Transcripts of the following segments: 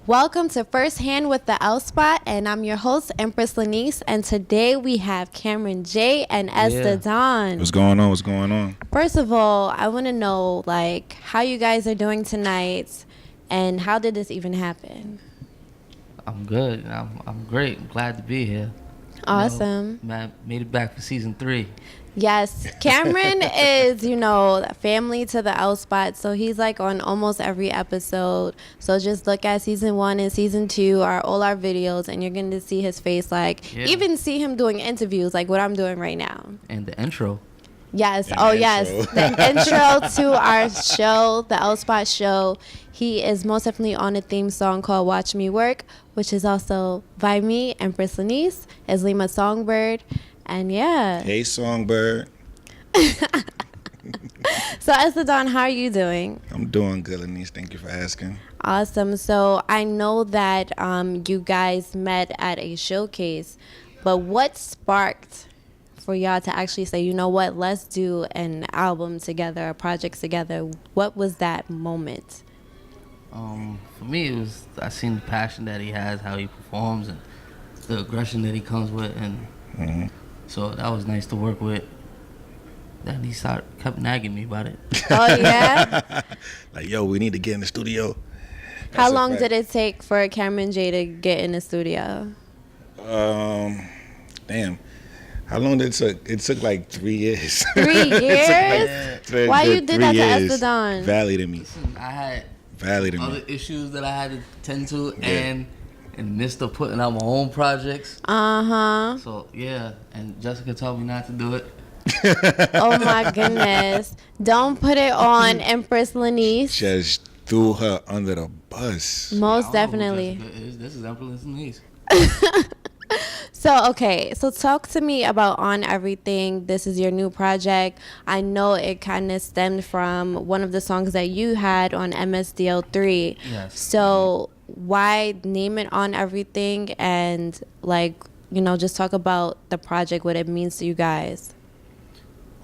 Welcome to Firshand with the L Spot, and I'm your host, Empress Lanice, and today we have Cameron J and Esther Dawn. What's going on? What's going on? First of all, I want to know, how you guys are doing tonight, and how did this even happen? I'm good. I'm great. I'm glad to be here. Awesome. Man, made it back for season 3. Yes, Cameron is, family to the L Spot, so he's on almost every episode. So just look at season 1 and season 2 are all our videos, and you're going to see his face, even see him doing interviews like what I'm doing right now. And the intro. Yes. Yes. The intro to our show, the L Spot show. He is most definitely on a theme song called Watch Me Work, which is also by me, Empress Lanice, as Lima Songbird. And yeah. Hey, Songbird. So, Esther Dawn, how are you doing? I'm doing good, Lanice. Thank you for asking. Awesome. So, I know that you guys met at a showcase, but what sparked for y'all to actually say, you know what, let's do an album together, a project together? What was that moment? For me, it was, I seen the passion that he has, how he performs, and the aggression that he comes with, and so that was nice to work with. Then he kept nagging me about it. Oh, yeah? Yo, we need to get in the studio. How long did it take for Cameron J to get in the studio? Damn. How long did it took? It took 3 years. 3 years? Why you did that to Esther Dawn? Validated me. Listen, I had Validated other issues that I had to tend to, and in midst of putting out my own projects. So, yeah, and Jessica told me not to do it. Oh, my goodness. Don't put it on Empress Lanice. Just threw her under the bus. Most definitely. This is Empress Lanice. So, okay. So, talk to me about On Everything. This is your new project. I know it kind of stemmed from one of the songs that you had on MSDL3. Yes. So, why name it On Everything? And, just talk about the project, what it means to you guys.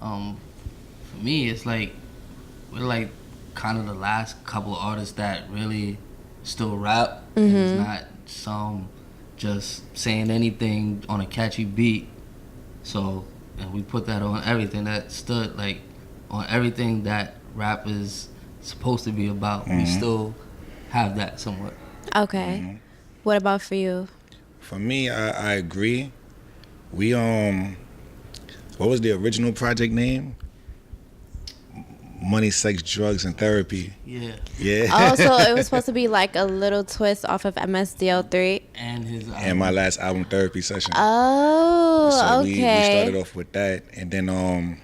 For me, it's we're kind of the last couple of artists that really still rap. And it's not some just saying anything on a catchy beat. So, and we put that on everything that stood on everything that rap is supposed to be about. We still have that somewhat. Okay. What about for you? For me, I agree. We what was the original project name? Money, Sex, Drugs, and Therapy. Yeah. Oh, so it was supposed to be a little twist off of MSDL3? And his album. And my last album, Therapy Session. Oh, so okay. We started off with that, and then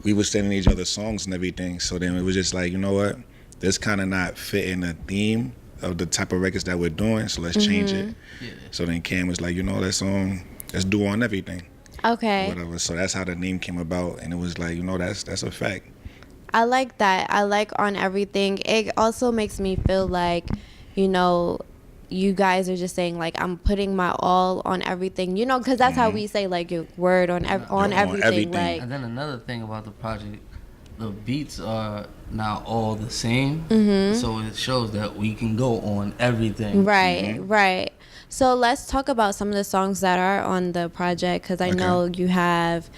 we were sending each other songs and everything. So then it was just you know what? This kind of not fitting the theme of the type of records that we're doing, so let's change it. Yeah. So then Cam was let's do On Everything. Okay. Whatever. So that's how the name came about, and it was that's a fact. I like that. I like On Everything. It also makes me feel you guys are just saying I'm putting my all on everything, because that's how we say your word on everything. And then another thing about the project, the beats are now all the same, so it shows that we can go on everything. Right. So let's talk about some of the songs that are on the project, because I know you have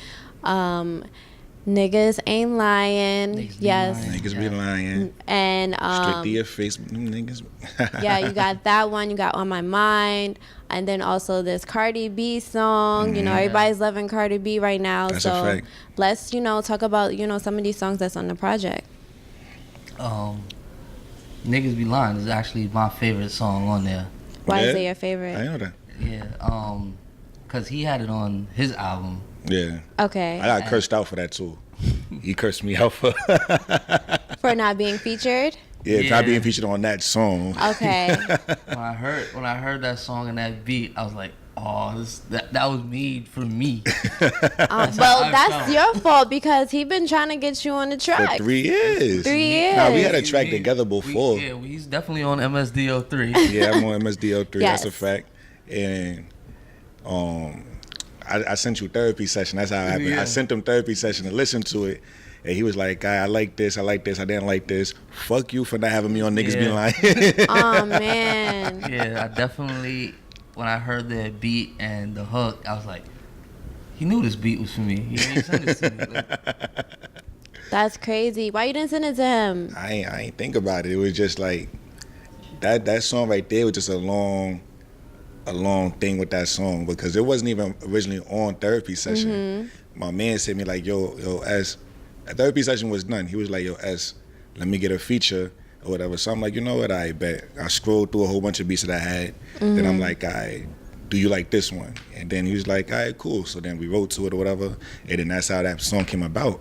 Niggas Ain't Lying. Niggas be lying. And straight to your face, niggas. Yeah, you got that one. You got On My Mind. And then also this Cardi B song. Everybody's loving Cardi B right now. That's a fact. Let's, talk about, some of these songs that's on the project. Niggas Be Lying is actually my favorite song on there. Why is it your favorite? I know that. Yeah, because he had it on his album. Yeah. Okay. I got cursed out for that too. He cursed me out for for not being featured. Yeah, not being featured on that song. Okay. When I heard that song and that beat, I was like, oh, that was made for me. That's your fault, because he been trying to get you on the track for 3 years. 3 years. Nah, we had a track together before. He's definitely on MSDO3. Yeah, I'm on MSDO3. Yes. That's a fact. And I sent you Therapy Session. That's how it happened. Yeah. I sent him Therapy Session to listen to it. And he was like, "Guy, I like this, I didn't like this. Fuck you for not having me on Niggas Be Lying." Oh man. Yeah, I definitely, when I heard the beat and the hook, I was like, he knew this beat was for me. He ain't sent it to me. Like, That's crazy. Why you didn't send it to him? I ain't think about it. It was just like that song right there was just a long thing with that song, because it wasn't even originally on therapy session. My man said me like, yo, S, a therapy session was done. He was like, yo, S, let me get a feature or whatever. So I'm like, you know what, I bet. I scrolled through a whole bunch of beats that I had. Then I'm like, do you like this one? And then he was like, all right, cool. So then we wrote to it or whatever. And then that's how that song came about.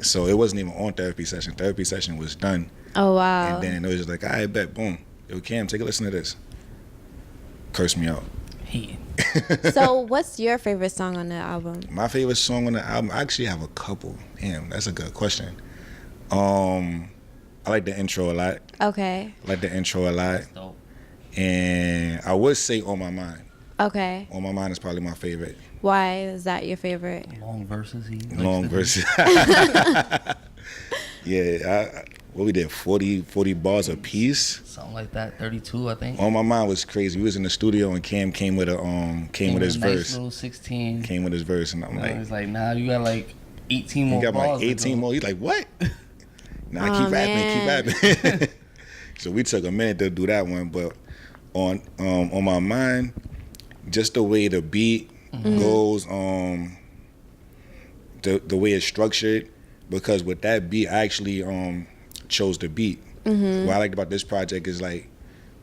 So it wasn't even on therapy session. Therapy session was done. Oh wow. And then it was just like, I bet, boom. Yo, Cam, take a listen to this. Curse me out. So what's your favorite song on the album? My favorite song on the album, I actually have a couple. Damn, that's a good question. I like the intro a lot. Okay. I like the intro a lot. that's dope. And I would say On My Mind. Okay. On My Mind is probably my favorite. Why is that your favorite? Long verses. Long verses. Yeah, what we did, 40 bars a piece. Something like that, 32, I think. On My Mind was crazy. We was in the studio and Cam came with his nice verse. Little 16. Came with his verse, and I'm like, he's like, nah, you got like 18 more. you got bars like 18 more. He's like, what? Nah, keep rapping. So we took a minute to do that one, but on My Mind, just the way the beat goes, the way it's structured, because with that beat, I actually chose the beat. What I liked about this project is like,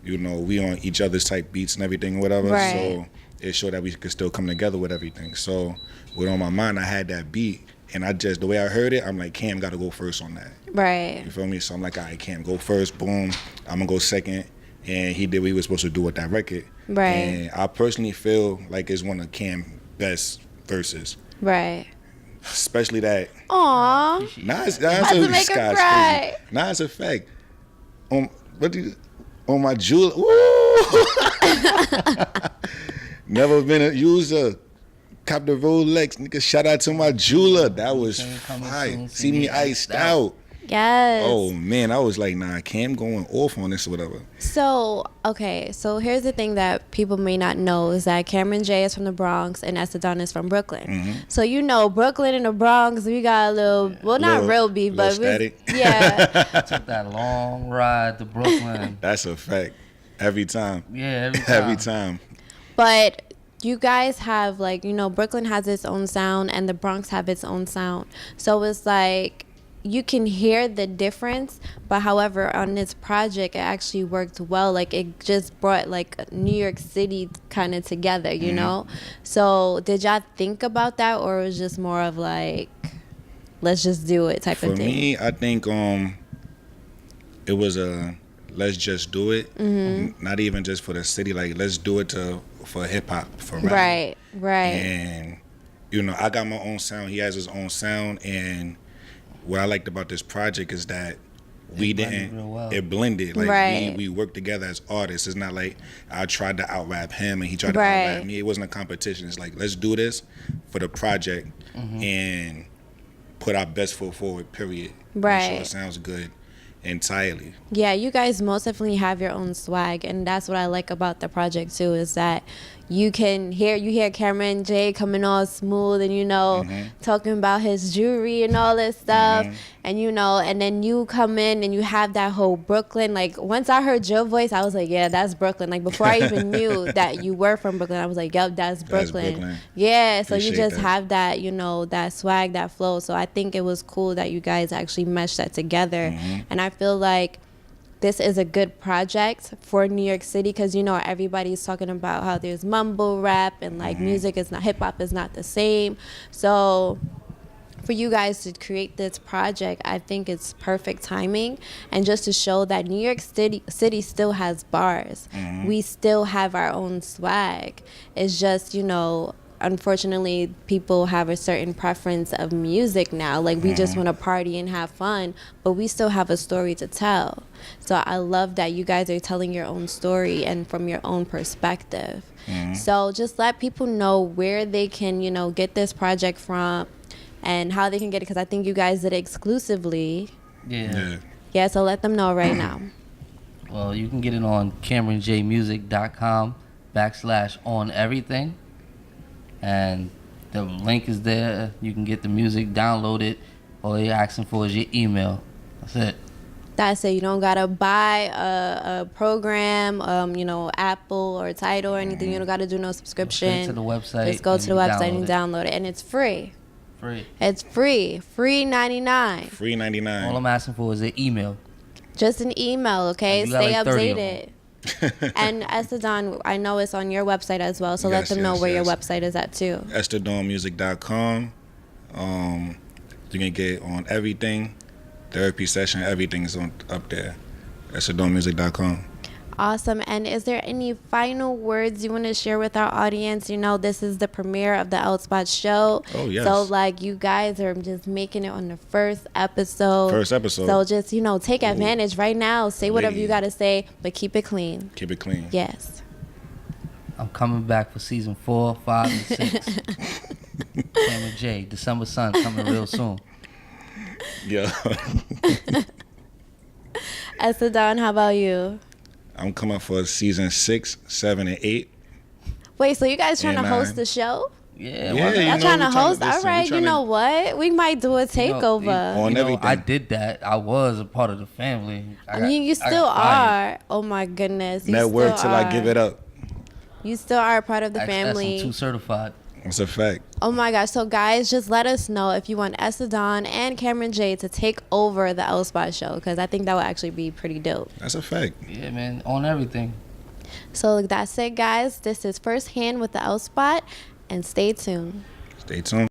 you know, we on each other's type beats and everything or whatever. Right. So it showed that we could still come together with everything. So with On My Mind, I had that beat, and the way I heard it, I'm like, Cam got to go first on that. Right. You feel me? So I'm like, all right, Cam, go first, boom. I'm going to go second. And he did what he was supposed to do with that record. Right. And I personally feel like it's one of Cam's best verses. Right. Especially that. Aww. Nah, it's About to make her cry. crazy. Nah, it's a fact. On my jeweler. Woo! Never been a user. Cop the Rolex. Nigga, shout out to my jeweler. That was fire. See me iced out. Yes. Oh man, I was like, nah, Cam going off on this or whatever. So, okay, so here's the thing that people may not know is that Cameron J is from the Bronx and Estadon is from Brooklyn. So, you know, Brooklyn and the Bronx, we got a little, well, not real beef, but static. Yeah. Took that long ride to Brooklyn. That's a fact. Every time. Yeah, every time. Every time. But you guys have, like, you know, Brooklyn has its own sound and the Bronx have its own sound. So it's like, you can hear the difference, but however, on this project, it actually worked well. Like, it just brought, like, New York City kind of together, you know? So did y'all think about that, or it was just more of, like, let's just do it type of thing? For me, I think it was a let's just do it. Not even just for the city. Like, let's do it for hip-hop, for rap. Right. And, you know, I got my own sound. He has his own sound, and what I liked about this project is that it blended. Like, we worked together as artists. It's not like I tried to out-rap him and he tried to out-rap me. It wasn't a competition. It's like, let's do this for the project and put our best foot forward, period. Right. Make sure it sounds good entirely. Yeah, you guys most definitely have your own swag, and that's what I like about the project too, is that you hear Cameron J coming all smooth and, you know, talking about his jewelry and all this stuff, and, you know, and then you come in and you have that whole Brooklyn. Like, once I heard your voice, I was like, yeah, that's Brooklyn. Like, before I even knew that you were from Brooklyn, I was like, yep, that's Brooklyn. Yeah, so you just have that, you know, that swag, that flow. So I think it was cool that you guys actually meshed that together. And I feel like this is a good project for New York City, because, you know, everybody's talking about how there's mumble rap and, like, music is not, hip-hop is not the same. So for you guys to create this project, I think it's perfect timing, and just to show that New York City still has bars. We still have our own swag. It's just, you know, unfortunately, people have a certain preference of music now. Like, we just want to party and have fun, but we still have a story to tell. So I love that you guys are telling your own story and from your own perspective. So just let people know where they can, you know, get this project from, and how they can get it, because I think you guys did it exclusively. Yeah. Yeah, so let them know right now. Well, you can get it on CameronJMusic.com/on everything. And the link is there. You can get the music, download it. All you're asking for is your email. That's it. That's it. You don't gotta buy a program, Apple or Tidal or anything. You don't gotta do no subscription. Straight to the website. Just go to the website and download it, and it's free. Free. It's free. Free 99. Free 99. All I'm asking for is an email. Just an email, okay? And you got Stay like 30 of updated. And Esther, I know it's on your website as well, so let Yes, them know yes, where your yes. website is at too. EstherDawnMusic.com. You can get on everything. Therapy session, everything is up there. EstherDawnMusic.com. Awesome. And is there any final words you want to share with our audience? This is the premiere of the Outspot show. Oh, yes. So, you guys are just making it on the first episode. So, just, take advantage right now. Say whatever you got to say, but keep it clean. Keep it clean. Yes. I'm coming back for season 4, 5, and 6. Cameron J. December Sun coming real soon. Yeah. Esther Dawn, how about you? I'm coming for season 6, 7, and 8. Wait, so you guys trying to And host 9. the show? Yeah. Y'all trying to host? All right, you know what? We might do a takeover. On everything. I did that. I was a part of the family. You still are. Oh my goodness. Network till I give it up. You still are a part of the family. I'm 2 certified. It's a fact. Oh my gosh. So guys, just let us know if you want Esther Dawn and Cameron J to take over the L Spot show, because I think that would actually be pretty dope. That's a fact. Yeah, man. On everything. So that's it, guys. This is Firshand with the L Spot, and stay tuned. Stay tuned.